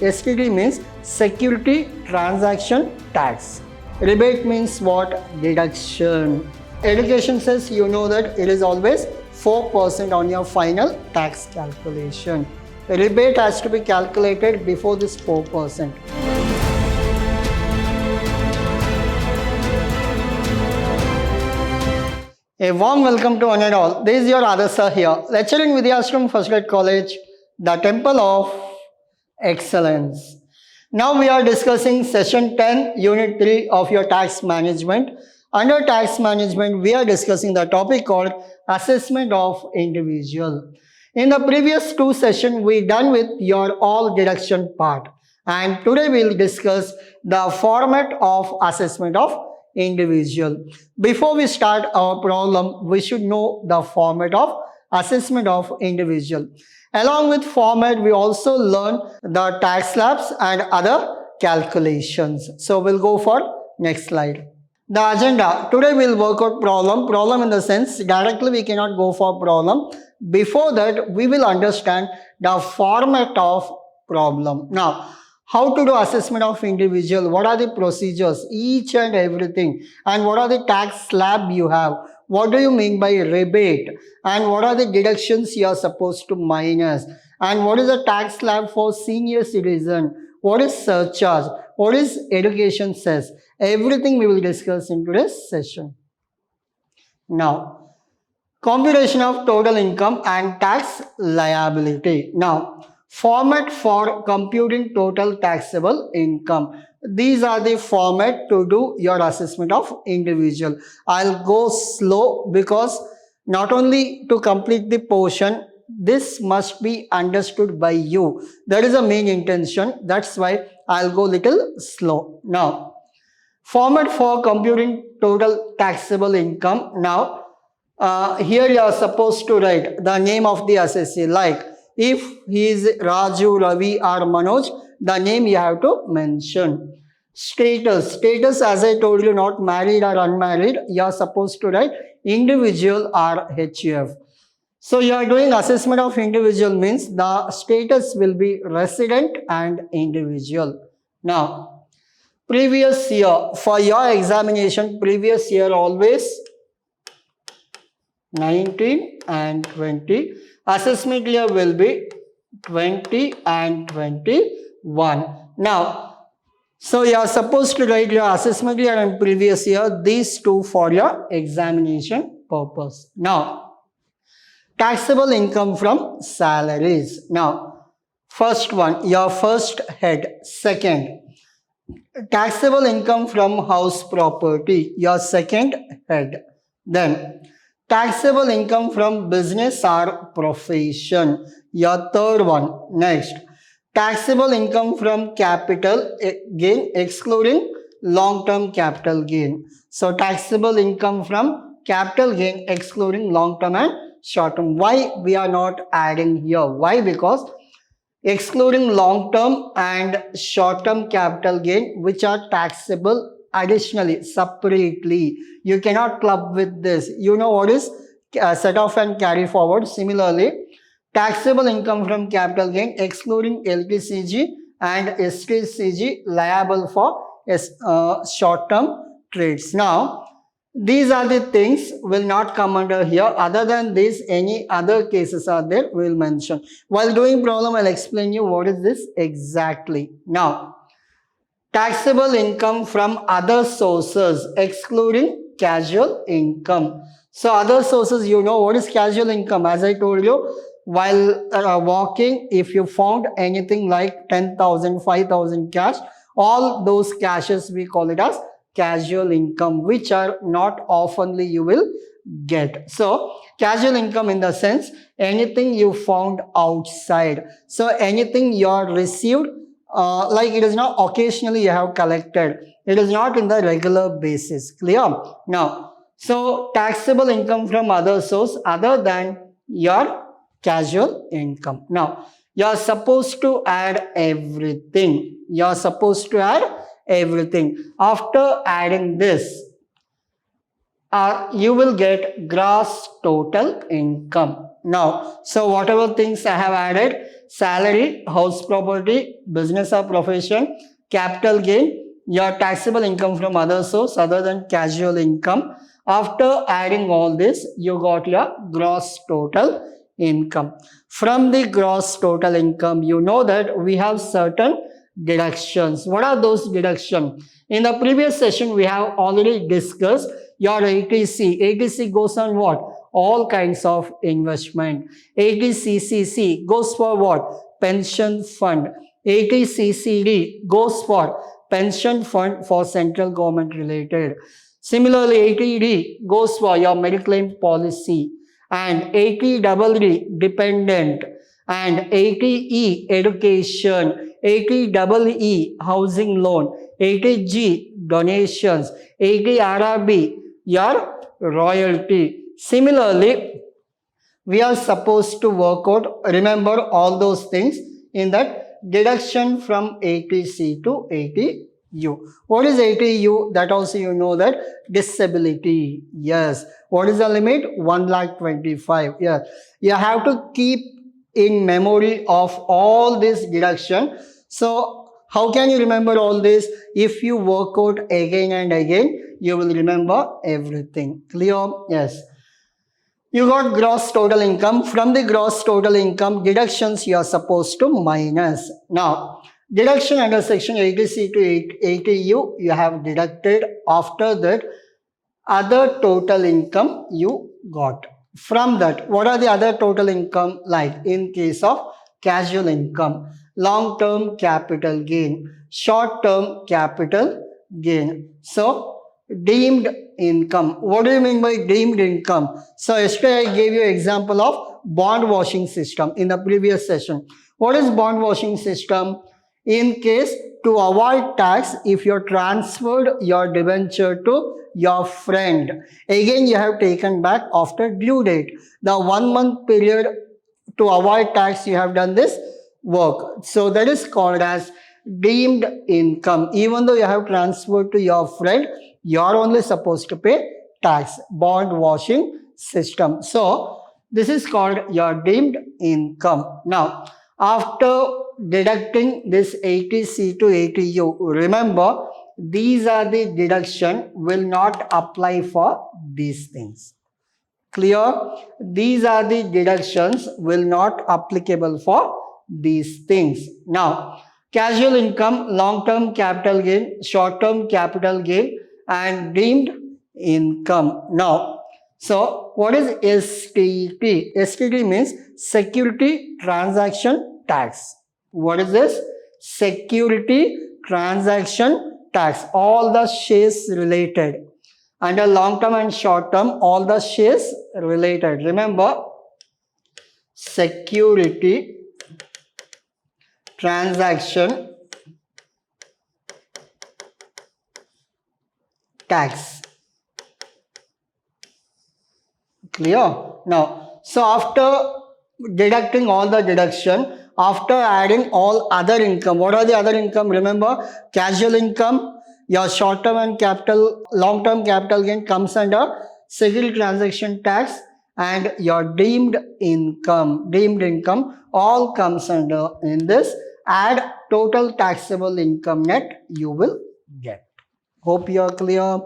STT means Security Transaction Tax. Rebate means what? Deduction. Education says you know that it is always 4% on your final tax calculation. The rebate has to be calculated before this 4%. A warm welcome to one and all. This is your Adasa here, lecturing Vidhyaashram First Grade College, the Temple of Excellence. Now we are discussing session 10, unit 3 of your tax management. Under tax management, we are discussing the topic called assessment of individual. In the previous two sessions, we done with your all deduction part. And today we will discuss the format of assessment of individual. Before we start our problem, we should know the format of assessment of individual. Along with format, we also learn the tax slabs and other calculations. So we'll go for next slide. The agenda. Today we'll work out problem. Problem in the sense, directly we cannot go for problem. Before that, we will understand the format of problem. Now, how to do assessment of individual, what are the procedures, each and everything, and what are the tax slab you have, what do you mean by rebate, and what are the deductions you are supposed to minus, and what is the tax slab for senior citizen, what is surcharge, what is education cess, everything we will discuss in today's session. Now, computation of total income and tax liability. Now, format for computing total taxable income. These are the format to do your assessment of individual. I'll go slow because not only to complete the portion, this must be understood by you. That is the main intention. That's why I'll go little slow. Now, format for computing total taxable income. Now, here you are supposed to write the name of the assessee, like if he is Raju, Ravi or Manoj, the name you have to mention. Status as I told you, not married or unmarried, you are supposed to write individual or HUF. So you are doing assessment of individual means the status will be resident and individual. Now, previous year, for your examination, previous year always 19 and 20. Assessment year will be 20 and 21. Now, so you are supposed to write your assessment year and previous year, these two for your examination purpose. Now, taxable income from salaries. Now, first one, your first head. Second, taxable income from house property, your second head. Then, taxable income from business or profession, your third one. Next, taxable income from capital gain excluding long-term capital gain. So taxable income from capital gain excluding long-term and short-term. Why we are not adding here? Why? Because excluding long-term and short-term capital gain, which are taxable additionally, separately. You cannot club with this. You know what is set off and carry forward. Similarly, taxable income from capital gain excluding LTCG and STCG liable for short-term trades. Now, these are the things will not come under here. Other than this, any other cases are there, we will mention. While doing problem, I'll explain you what is this exactly. Now, taxable income from other sources excluding casual income. So other sources, you know what is casual income. As I told you, while walking, if you found anything like 10,000, 5,000 cash, all those cashes we call it as casual income, which are not oftenly you will get. So casual income in the sense, anything you found outside. So anything you are received, like it is not occasionally you have collected. It is not in the regular basis. Clear? Now, so taxable income from other source other than your casual income. Now, you are supposed to add everything. You are supposed to add everything. After adding this, you will get gross total income. Now, so whatever things I have added, salary, house property, business or profession, capital gain, your taxable income from other source other than casual income. After adding all this, you got your gross total income. From the gross total income, you know that we have certain deductions. What are those deductions? In the previous session, we have already discussed your ATC. ATC goes on what? All kinds of investment. ATCCC goes for what? Pension fund. ATCCD goes for pension fund for central government related. Similarly, ATD goes for your mediclaim policy, and ATEE dependent, and ATE education, ATEE housing loan, ATG donations, ATRB your royalty. Similarly, we are supposed to work out, remember all those things in that deduction from ATC to ATU. What is ATU? That also you know that disability. Yes. What is the limit? 1,25,000. Yes. You have to keep in memory of all this deduction. So how can you remember all this? If you work out again and again, you will remember everything. Clear? Yes. You got gross total income. From the gross total income, deductions you are supposed to minus. Now, deduction under section 80C to 80U, you have deducted. After that, other total income you got. From that, what are the other total income like? In case of casual income, long-term capital gain, short-term capital gain. So, deemed income. What do you mean by deemed income? So, yesterday I gave you example of bond washing system in the previous session. What is bond washing system? In case to avoid tax, if you transferred your debenture to your friend, again you have taken back after due date. The 1 month period to avoid tax, you have done this work. So that is called as deemed income. Even though you have transferred to your friend, you are only supposed to pay tax. Bond washing system. So this is called your deemed income. Now, after deducting this 80C to 80U, remember these are the deduction will not apply for these things. Clear? These are the deductions will not applicable for these things. Now, casual income, long-term capital gain, short-term capital gain, and deemed income. Now, so what is STT? STT means Security Transaction Tax. What is this? Security Transaction Tax. All the shares related. Under long-term and short-term, all the shares related. Remember, Security Transaction Tax. Clear? Now, so after deducting all the deduction, after adding all other income, what are the other income? Remember, casual income, your short-term and long-term capital gain comes under security transaction tax, and your deemed income all comes under in this. Add total taxable income net, you will get. Hope you are clear.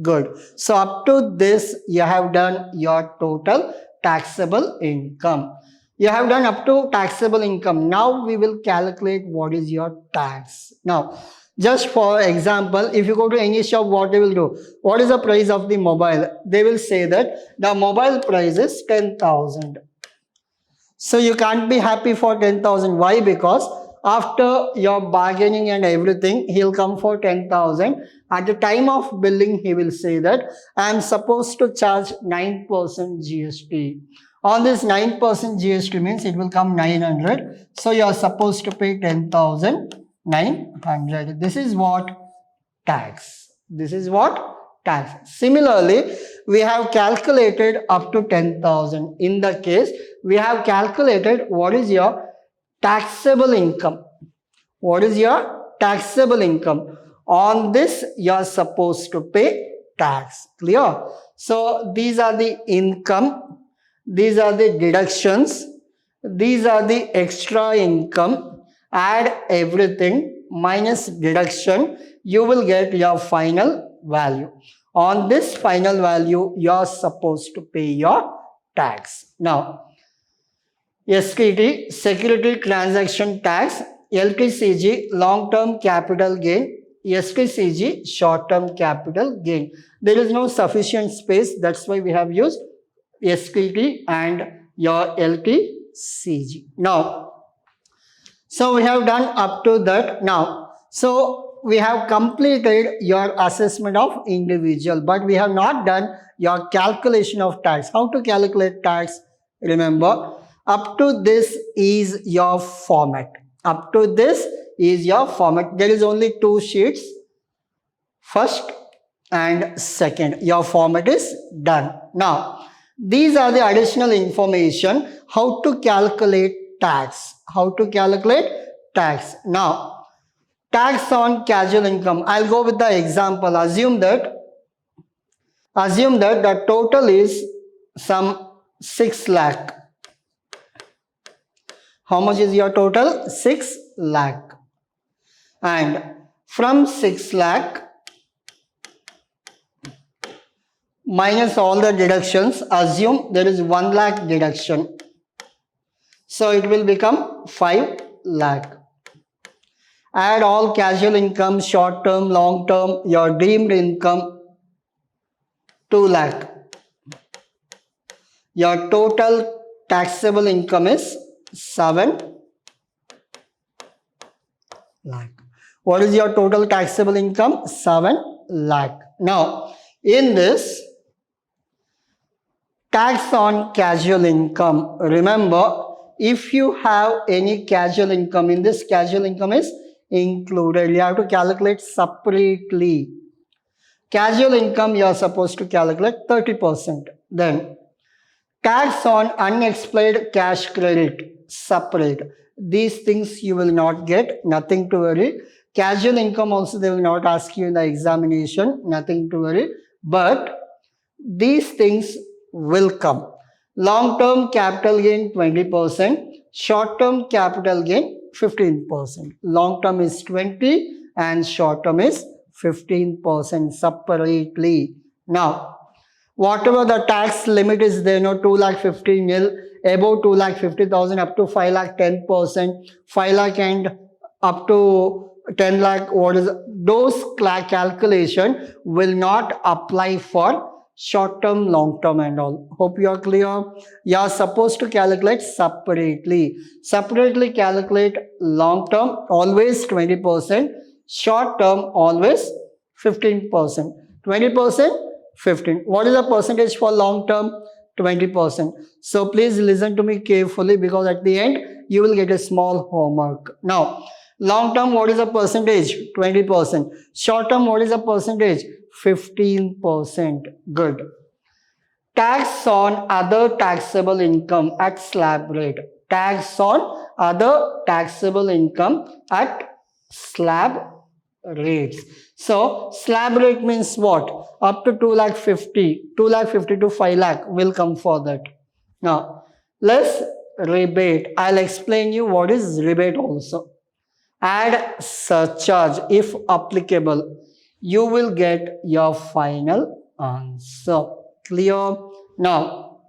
Good. So up to this, you have done your total taxable income. You have done up to taxable income. Now we will calculate what is your tax. Now, just for example, if you go to any shop, what they will do? What is the price of the mobile? They will say that the mobile price is 10,000. So you can't be happy for 10,000. Why? Because after your bargaining and everything, he'll come for 10,000. At the time of billing, he will say that I am supposed to charge 9% GST. On this 9% GST means it will come 900. So you are supposed to pay 10,900. This is what? Tax. This is what? Tax. Similarly, we have calculated up to 10,000. In the case, we have calculated what is your taxable income. What is your taxable income? On this, you are supposed to pay tax. Clear? So, these are the income. These are the deductions. These are the extra income. Add everything minus deduction. You will get your final value. On this final value, you are supposed to pay your tax. Now, STT, Security Transaction Tax, LTCG, Long-Term Capital Gain, STCG, Short-Term Capital Gain. There is no sufficient space, that's why we have used STT and your LTCG. Now, so we have done up to that now. So we have completed your assessment of individual, but we have not done your calculation of tax. How to calculate tax? Remember, up to this is your format. Up to this is your format. There is only 2 sheets, first and second. Your format is done. Now, these are the additional information how to calculate tax. How to calculate tax. Now, tax on casual income. I'll go with the example. Assume that the total is some 6 lakh. How much is your total? 6 lakh. And from 6 lakh, minus all the deductions, assume there is 1 lakh deduction. So it will become 5 lakh. Add all casual income, short term, long term, your deemed income, 2 lakh. Your total taxable income is 7 lakh. What is your total taxable income? 7 lakh. Now, in this, tax on casual income, remember, if you have any casual income, in this casual income is included. You have to calculate separately. Casual income you are supposed to calculate 30%. Then tax on unexplained cash credit, separate. These things you will not get, nothing to worry. Casual income also they will not ask you in the examination, nothing to worry. But these things will come. Long-term capital gain 20%, short-term capital gain 15%. Long-term is 20 and short-term is 15% separately. Now, whatever the tax limit is there, 2,50,000, above 2,50,000 up to 5 lakh 10%, 5 lakh and up to 10 lakh, what is those calculation will not apply for short term, long term and all. Hope you are clear. You are supposed to calculate separately. Separately calculate long term always 20%, short term always 15%. 20%, 15. What is the percentage for long term? 20%. So please listen to me carefully because at the end you will get a small homework. Now, long term, what is the percentage? 20%. Short term, what is the percentage? 15%. Good. Tax on other taxable income at slab rate. Tax on other taxable income at slab rates. So, slab rate means what? Up to 2,50,000, 2,50,000 to 5 lakh will come for that. Now, let's rebate. I'll explain you what is rebate also. Add surcharge if applicable. You will get your final answer. Clear? Now,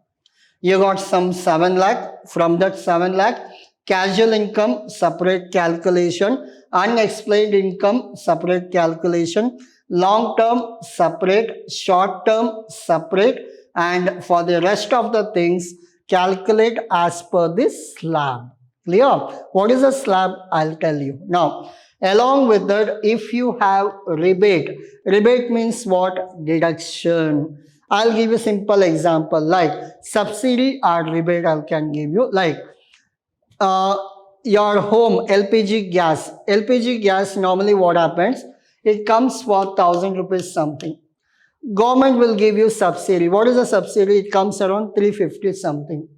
you got some 7 lakh. From that 7 lakh, casual income, separate calculation. Unexplained income, separate calculation. Long term, separate. Short term, separate. And for the rest of the things, calculate as per this slab. Clear? What is a slab? I'll tell you. Now, along with that, if you have rebate, rebate means what? Deduction. I'll give you a simple example like subsidy or rebate I can give you. Like your home LPG gas. LPG gas normally what happens? It comes for 1,000 rupees something. Government will give you subsidy. What is a subsidy? It comes around 350 something.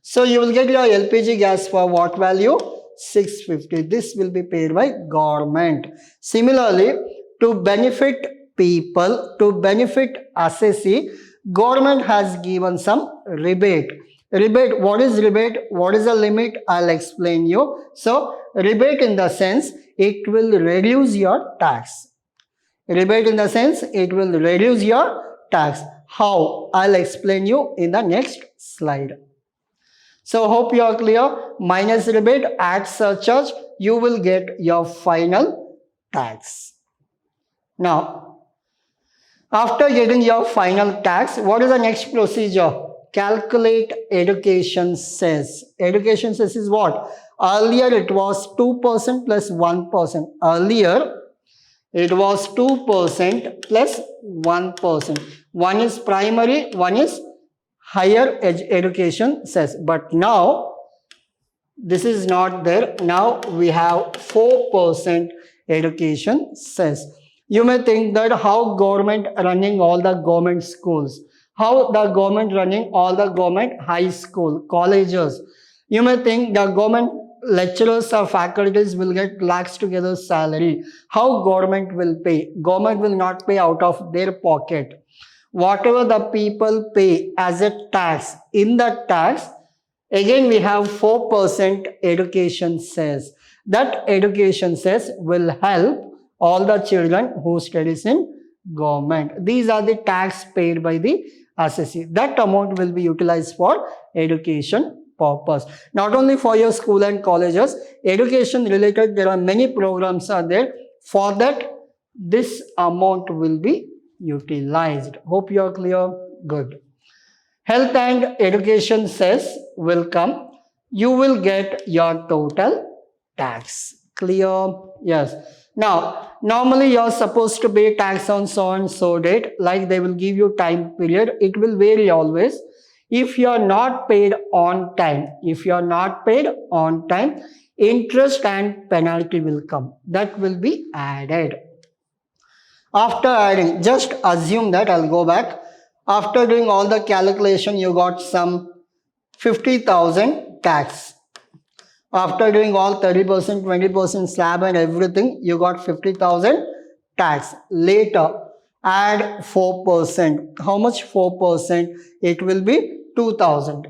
So you will get your LPG gas for what value? 650. This will be paid by government. Similarly, to benefit people, to benefit assessee, government has given some rebate. Rebate, what is rebate? What is the limit? I'll explain you. So, rebate in the sense, it will reduce your tax. Rebate in the sense, it will reduce your tax. How? I'll explain you in the next slide. So, hope you are clear. Minus rebate, add surcharge, you will get your final tax. Now, after getting your final tax, what is the next procedure? Calculate education cess. Education cess is what? Earlier it was 2% plus 1%. Earlier it was 2% plus 1%. One is primary, one is higher education cess. But now this is not there. Now we have 4% education cess. You may think that how government running all the government schools, how the government running all the government high school, colleges. You may think the government lecturers or faculties will get lakhs together salary. How government will pay? Government will not pay out of their pocket. Whatever the people pay as a tax, in the tax, again we have 4% education cess. That education cess will help all the children who studies in government. These are the tax paid by the assessee. That amount will be utilized for education purpose. Not only for your school and colleges, education related, there are many programs are there. For that, this amount will be utilized. Hope you are clear. Good. Health and education cess will come. You will get your total tax. Clear? Yes. Now, normally you're supposed to pay tax on so and so date, like they will give you time period. It will vary always. If you are not paid on time, interest and penalty will come. That will be added. After adding, just assume that, I'll go back. After doing all the calculation, you got some 50,000 tax. After doing all 30%, 20% slab and everything, you got 50,000 tax. Later, add 4%. How much? 4%. It will be 2,000.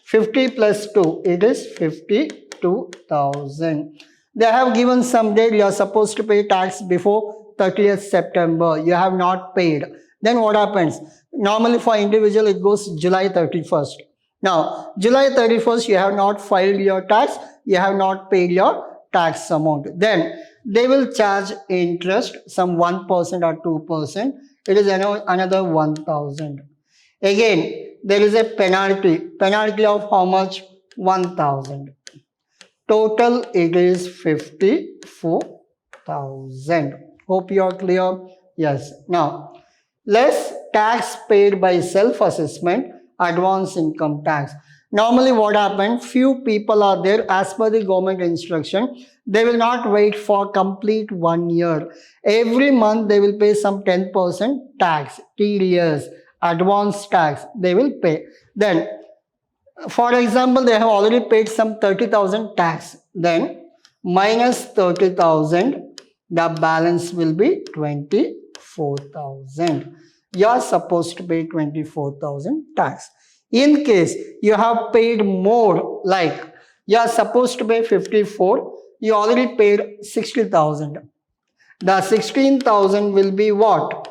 50 plus 2, it is 52,000. They have given some date, you are supposed to pay tax before 30th September. You have not paid. Then what happens? Normally for individual, it goes July 31st. Now, July 31st, you have not filed your tax, you have not paid your tax amount. Then they will charge interest, some 1% or 2%. It is another 1,000. Again, there is a penalty. Penalty of how much? 1,000. Total, it is 54,000. Hope you are clear. Yes. Now, less tax paid by self-assessment, advance income tax. Normally what happens, few people are there, as per the government instruction, they will not wait for complete 1 year. Every month they will pay some 10% tax, TDS, advance tax, they will pay. Then, for example, they have already paid some 30,000 tax. Then, minus 30,000, the balance will be 24,000. You are supposed to pay 24,000 tax. In case you have paid more, like you are supposed to pay 54, you already paid 60,000. The 16,000 will be what?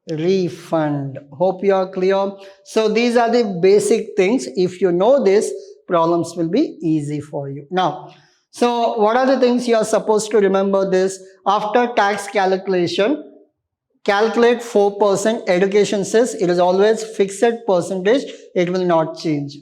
Refund. Hope you are clear. So these are the basic things. If you know this, problems will be easy for you. Now, so what are the things you are supposed to remember this? After tax calculation, calculate 4% education cess. It is always fixed percentage. It will not change.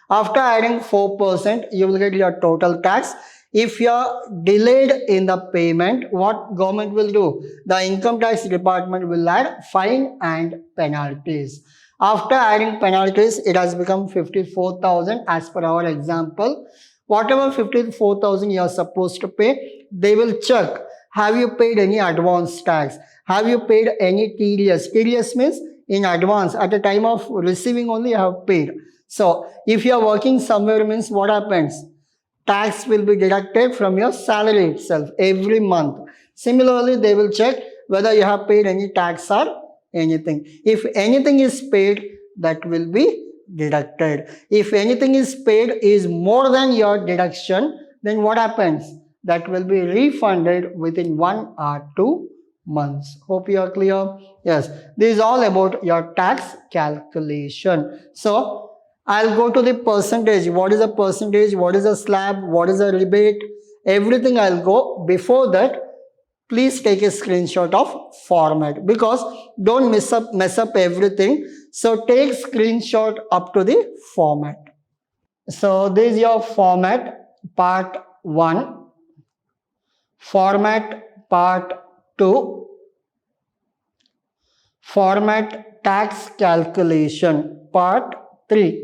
After adding 4%, you will get your total tax. If you are delayed in the payment, what government will do? The income tax department will add fine and penalties. After adding penalties, it has become 54,000 as per our example. Whatever 54,000 you are supposed to pay, they will check. Have you paid any advance tax? Have you paid any TDS? TDS means in advance. At the time of receiving only you have paid. So, if you are working somewhere, means what happens? Tax will be deducted from your salary itself every month. Similarly, they will check whether you have paid any tax or anything. If anything is paid, that will be deducted. If anything is paid is more than your deduction, then what happens? That will be refunded within 1 or 2 months. Hope you are clear. Yes, this is all about your tax calculation. So I'll go to the percentage. What is a percentage? What is a slab? What is a rebate? Everything I'll go. Before that, please take a screenshot of format, because don't mess up everything. So take screenshot up to the format. So this is your format part 1, format part 2, format tax calculation part 3,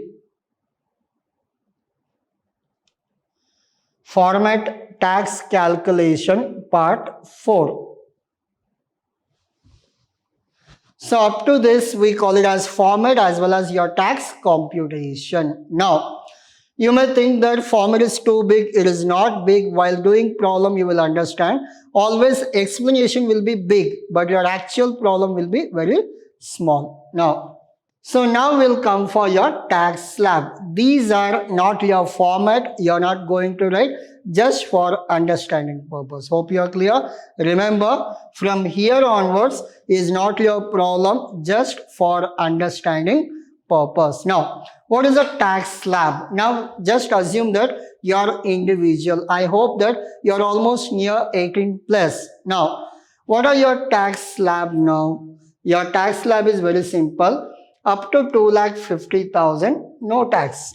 format tax calculation part 4. So up to this we call it as format as well as your tax computation. Now you may think that format is too big. It is not big. While doing problem you will understand. Always explanation will be big, but your actual problem will be very small. Now we'll come for your tax slab. These are not your format. You're not going to write, just for understanding purpose. Hope you are clear. Remember, from here onwards is not your problem, just for understanding purpose. Now, what is a tax slab? Now, just assume that you're individual. I hope that you're almost near 18 plus. Now, what are your tax slab now? Your tax slab is very simple. Up to 2,50,000, no tax.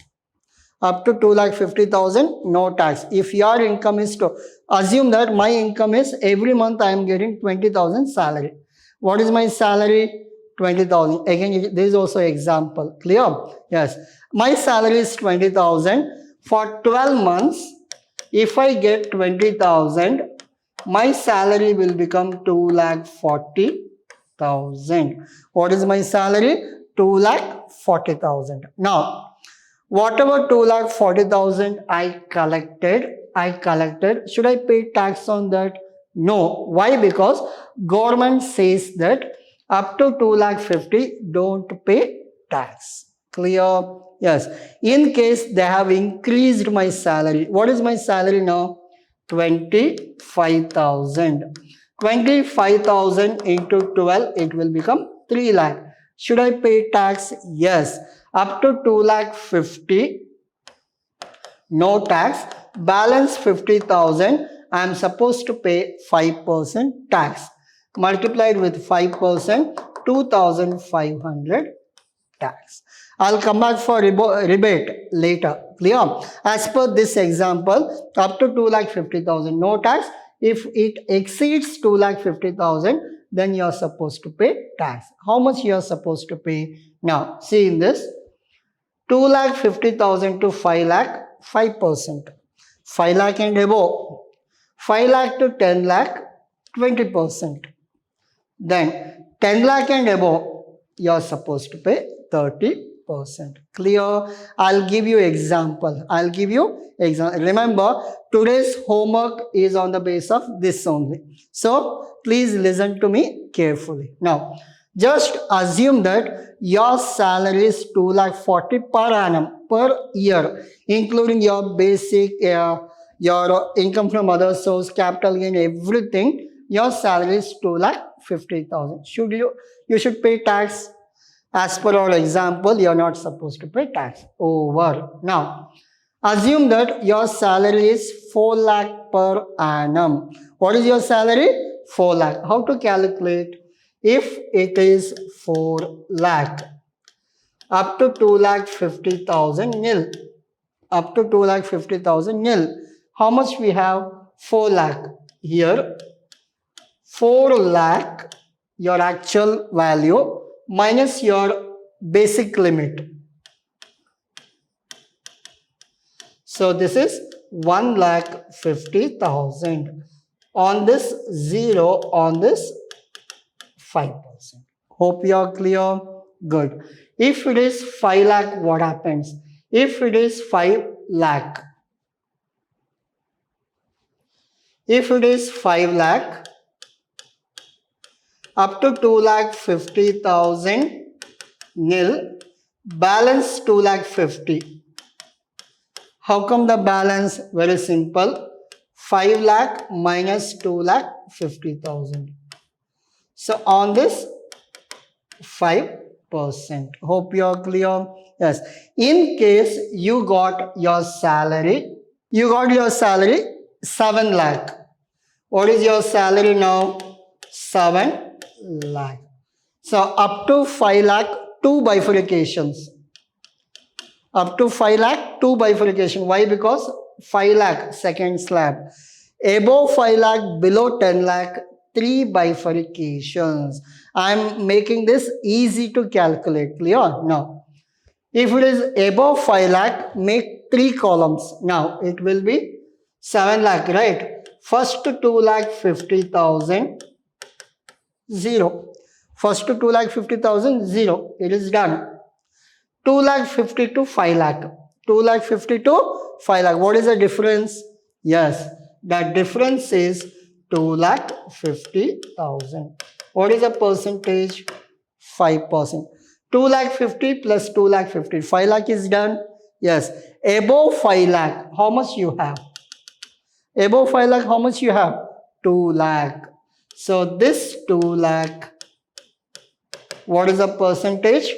Up to 2,50,000, no tax. If your income is to assume that my income is every month I am getting 20,000 salary. What is my salary? 20,000. Again, this is also example. Clear? Yes. My salary is 20,000. For 12 months, if I get 20,000, my salary will become 2,40,000. What is my salary? 2,40,000. Now, whatever 2,40,000 I collected, should I pay tax on that? No. Why? Because government says that up to 2,50,000 don't pay tax. Clear? Yes. In case they have increased my salary. What is my salary now? 25,000. 25,000 into 12, it will become 3 lakh. Should I pay tax? Yes. Up to 2,50,000, no tax. Balance 50,000, I am supposed to pay 5% tax. Multiplied with 5%, 2,500 tax. I'll come back for rebate later. Clear? As per this example, up to 2,50,000, no tax. If it exceeds 2,50,000, then you are supposed to pay tax. How much you are supposed to pay? Now, see in this, 2,50,000 to 5 lakh, 5%. 5 lakh and above. 5 lakh to 10 lakh, 20%. Then 10 lakh and above, you are supposed to pay 30%. Clear? I'll give you example. Remember, today's homework is on the base of this only. So, please listen to me carefully. Now, just assume that your salary is 2,40,000 per annum, per year, including your basic, your income from other source, capital gain, everything. Your salary is 2,50,000. You should pay tax. As per our example, you are not supposed to pay tax. Over. Now, assume that your salary is 4 lakh per annum. What is your salary? 4 lakh. How to calculate? If it is 4 lakh, up to 2,50,000 nil. Up to 2,50,000 nil. How much we have? 4 lakh. Here, 4 lakh, your actual value, minus your basic limit. So this is 1,50,000. On this 0, on this 5%. Hope you are clear. Good. If it is 5 lakh, what happens? If it is 5 lakh, Up to 2,50,000 nil, balance 2,50,000. How come the balance? Very simple. 5 lakh minus 2,50,000. So on this 5%. Hope you are clear. Yes. In case you got your salary 7 lakh. What is your salary now? 7 lakh. So up to 5 lakh, 2 bifurcations. Up to 5 lakh, 2 bifurcation. Why? Because 5 lakh, second slab. Above 5 lakh, below 10 lakh, 3 bifurcations. I am making this easy to calculate. Clear? Now, if it is above 5 lakh, make 3 columns. Now, it will be 7 lakh, right? First 2,50,000, 0. First 2,50,000, 0. It is done. 2,50,000 to 5 lakh. 2,50,000 to 5 lakh. What is the difference? Yes, that difference is 2,50,000. What is the percentage? 5%. 2,50,000 plus 2,50,000. 5 lakh is done. Yes. Above 5 lakh, how much you have? Above 5 lakh, how much you have? 2 lakh. So this 2 lakh, what is the percentage?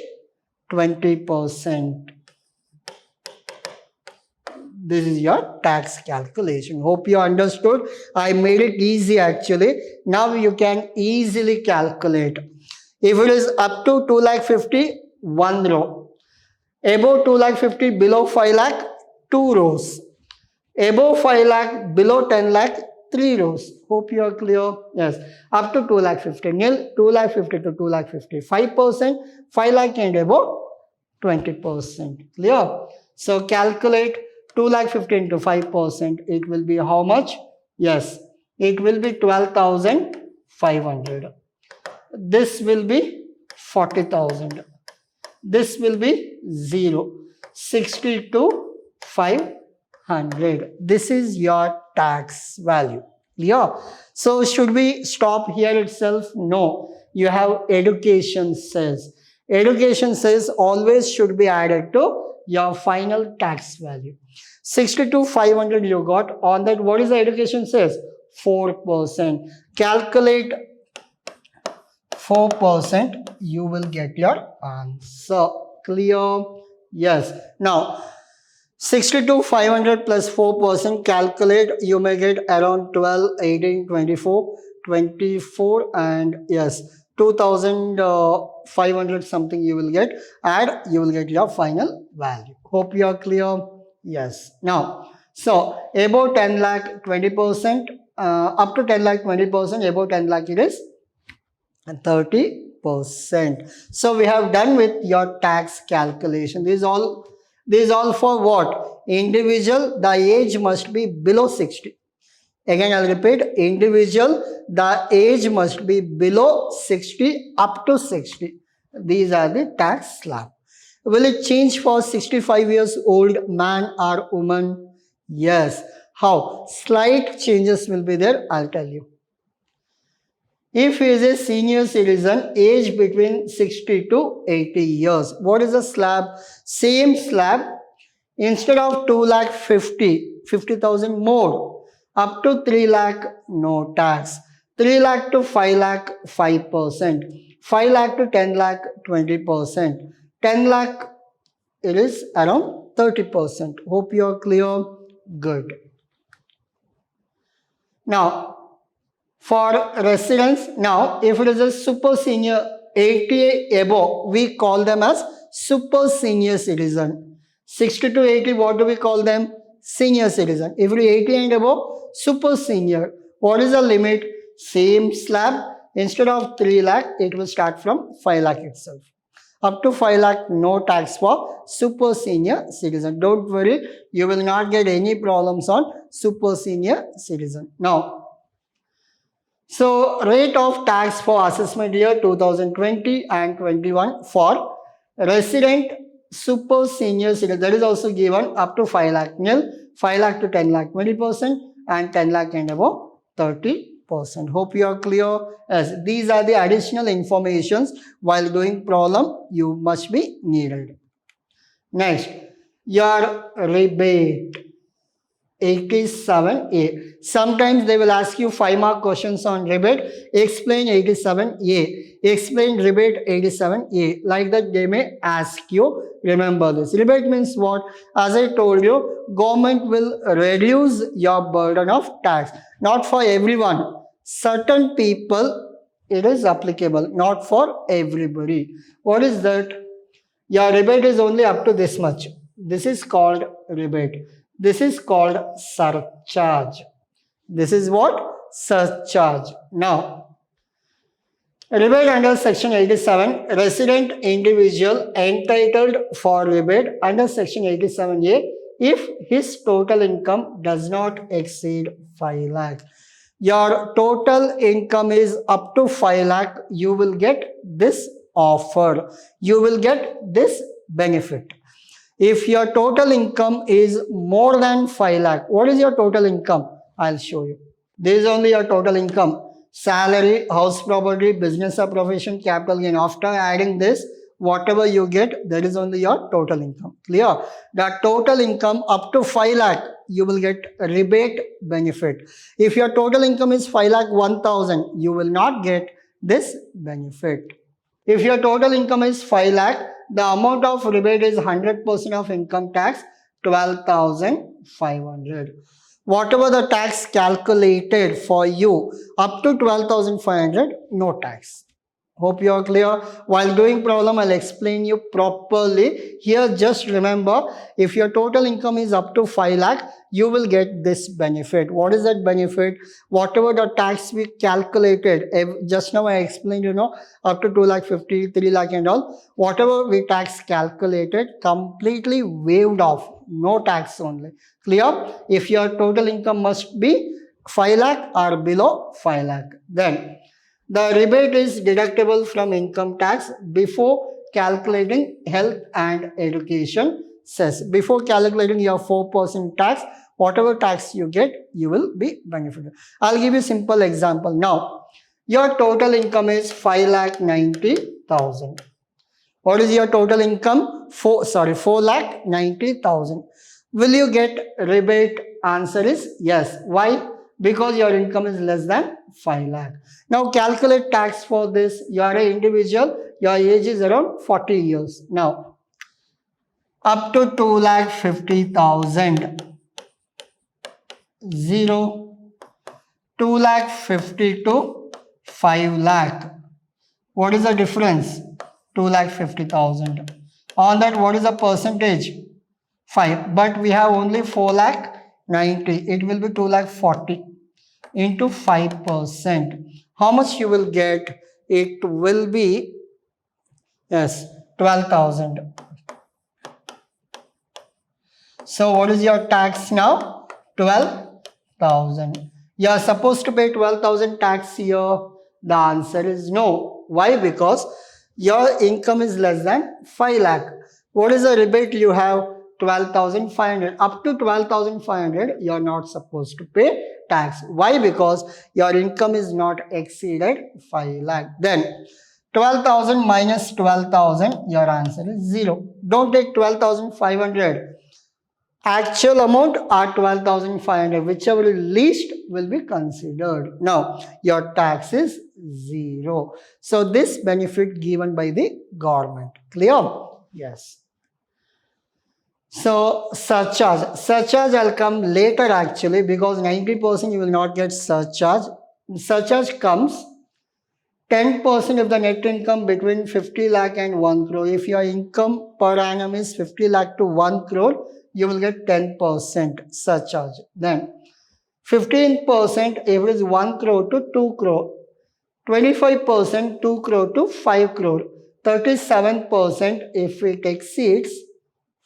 20%. This is your tax calculation. Hope you understood. I made it easy actually. Now you can easily calculate. If it is up to 2,50,000, 1 row. Above 2,50,000, below 5 lakh, 2 rows. Above 5 lakh, below 10 lakh, 3 rows. Hope you are clear. Yes. Up to 2,50,000, nil, 2,50,000 to 2,50,000, 5%, 5 lakh and above, 20%. Clear? So calculate 2,50,000 into 5%. It will be how much? Yes. It will be 12,500. This will be 40,000. This will be 0. 62,500. This is your tax value. Clear? So should we stop here itself? No. You have education cess. Education cess always should be added to your final tax value. 62,500 you got. On that, what is the education cess? 4%. Calculate 4%. You will get your answer. Clear? Yes. Now, 62,500 plus 4%, calculate, you may get around 12, 18, 24, 24 and yes, 2,500 something you will get, and you will get your final value. Hope you are clear. Yes. Now, so above 10 lakh 20%, up to 10 lakh 20%, above 10 lakh it is 30%. So we have done with your tax calculation. These all for what? Individual, the age must be below 60. Again, I'll repeat, individual, the age must be below 60 up to 60. These are the tax slab. Will it change for 65 years old man or woman? Yes. How? Slight changes will be there, I'll tell you. If he is a senior citizen, age between 60 to 80 years. What is the slab? Same slab. Instead of 2,50,000 more. Up to 3 lakh, no tax. 3 lakh to 5 lakh, 5%. 5 lakh to 10 lakh, 20%. 10 lakh, it is around 30%. Hope you are clear. Good. Now, for residents, now if it is a super senior 80 above, we call them as super senior citizen. 60 to 80, what do we call them? Senior citizen. If it is 80 and above, super senior. What is the limit? Same slab. Instead of 3 lakh, it will start from 5 lakh itself. Up to 5 lakh, no tax for super senior citizen. Don't worry, you will not get any problems on super senior citizen. Now, so rate of tax for assessment year 2020 and 21 for resident super senior citizen, that is also given up to 5 lakh nil, 5 lakh to 10 lakh 20% and 10 lakh and above 30%. 5%. Hope you are clear. Yes, these are the additional informations while doing problem you must be needed. Next, your rebate. 87A. Sometimes they will ask you 5-mark questions on rebate. Explain 87A. Explain rebate 87A. Like that they may ask you. Remember this. Rebate means what? As I told you, government will reduce your burden of tax. Not for everyone. Certain people it is applicable. Not for everybody. What is that? Your rebate is only up to this much. This is called rebate. This is called surcharge. This is what? Surcharge. Now, rebate under section 87, resident individual entitled for rebate under section 87A if his total income does not exceed 5 lakh. Your total income is up to 5 lakh, you will get this offer. You will get this benefit. If your total income is more than 5 lakh, what is your total income? I'll show you. This is only your total income. Salary, house property, business or profession, capital gain. After adding this, whatever you get, that is only your total income. Clear? The total income up to 5 lakh, you will get a rebate benefit. If your total income is 5 lakh 1,000, you will not get this benefit. If your total income is 5 lakh, the amount of rebate is 100% of income tax, 12,500. Whatever the tax calculated for you, up to 12,500, no tax. Hope you are clear. While doing problem, I'll explain you properly. Here, just remember, if your total income is up to 5 lakh, you will get this benefit. What is that benefit? Whatever the tax we calculated, just now I explained, up to 2 lakh 50, 3 lakh and all, whatever we tax calculated, completely waived off. No tax only. Clear? If your total income must be 5 lakh or below 5 lakh, then the rebate is deductible from income tax before calculating health and education cess. Before calculating your 4% tax, whatever tax you get, you will be benefited. I'll give you a simple example. Now, your total income is 5,90,000. What is your total income? 4,90,000. Will you get rebate? Answer is yes. Why? Because your income is less than 5 lakh. Now calculate tax for this. You are an individual. Your age is around 40 years. Now, up to 2,50,000. 0. 2,50,000 to 5 lakh. What is the difference? 2,50,000. On that, what is the percentage? 5. But we have only 4,90,000. It will be 2,40,000 into 5%. How much you will get? It will be, yes, 12,000. So what is your tax now? 12,000. You are supposed to pay 12,000 tax here. The answer is no. Why? Because your income is less than 5 lakh. What is the rebate you have? 12,500. Up to 12,500, you are not supposed to pay tax. Why? Because your income is not exceeded 5 lakh. Then 12,000 minus 12,000, your answer is 0. Don't take 12,500. Actual amount are 12,500. Whichever is least will be considered. Now, your tax is 0. So, this benefit given by the government. Clear? Yes. So, surcharge. Surcharge I'll come later actually, because 90% you will not get surcharge. Surcharge comes 10% of the net income between 50 lakh and 1 crore. If your income per annum is 50 lakh to 1 crore, you will get 10% surcharge. Then 15% if it is 1 crore to 2 crore. 25% 2 crore to 5 crore. 37% if it exceeds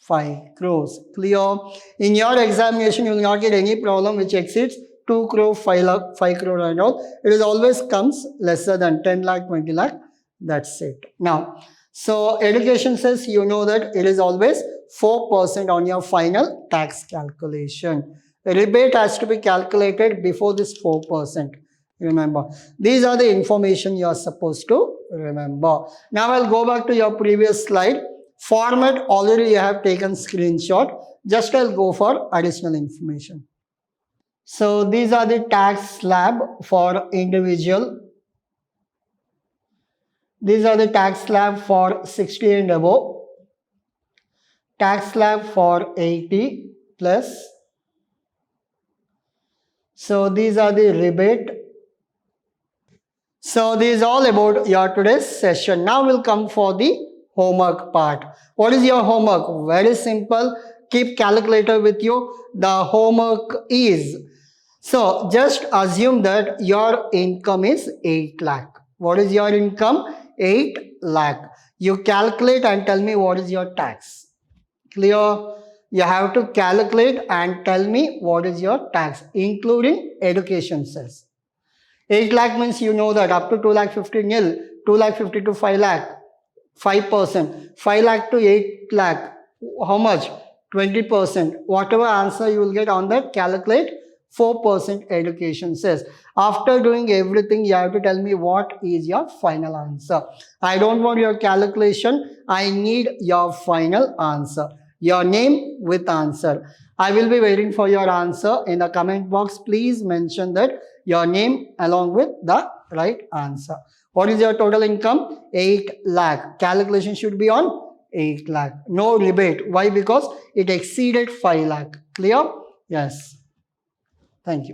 5 crores. Clear? In your examination, you will not get any problem which exceeds 2 crore, 5 lakh, 5 crore and all. It is always comes lesser than 10 lakh, 20 lakh. That's it. Now, so education says you know that it is always 4% on your final tax calculation. A rebate has to be calculated before this 4%. remember. These are the information you are supposed to remember. Now I'll go back to your previous slide. Format already you have taken screenshot. Just I'll go for additional information. So these are the tax slab for individual. These are the tax slab for 60 and above. Tax slab for 80 plus. So these are the rebate. So this is all about your today's session. Now we'll come for the homework part. What is your homework? Very simple. Keep calculator with you. The homework is, so just assume that your income is 8 lakh. What is your income? 8 lakh. You calculate and tell me what is your tax. Clear? You have to calculate and tell me what is your tax, including education cess. 8 lakh means you know that up to 2 lakh 50 nil, 2 lakh 50 to 5 lakh, 5%, 5 lakh to 8 lakh, how much? 20%. Whatever answer you will get on that, calculate 4% education cess. After doing everything, you have to tell me what is your final answer. I don't want your calculation. I need your final answer. Your name with answer. I will be waiting for your answer in the comment box. Please mention that your name along with the right answer. What is your total income? 8 lakh. Calculation should be on 8 lakh. No rebate. Why? Because it exceeded 5 lakh. Clear? Yes. Thank you.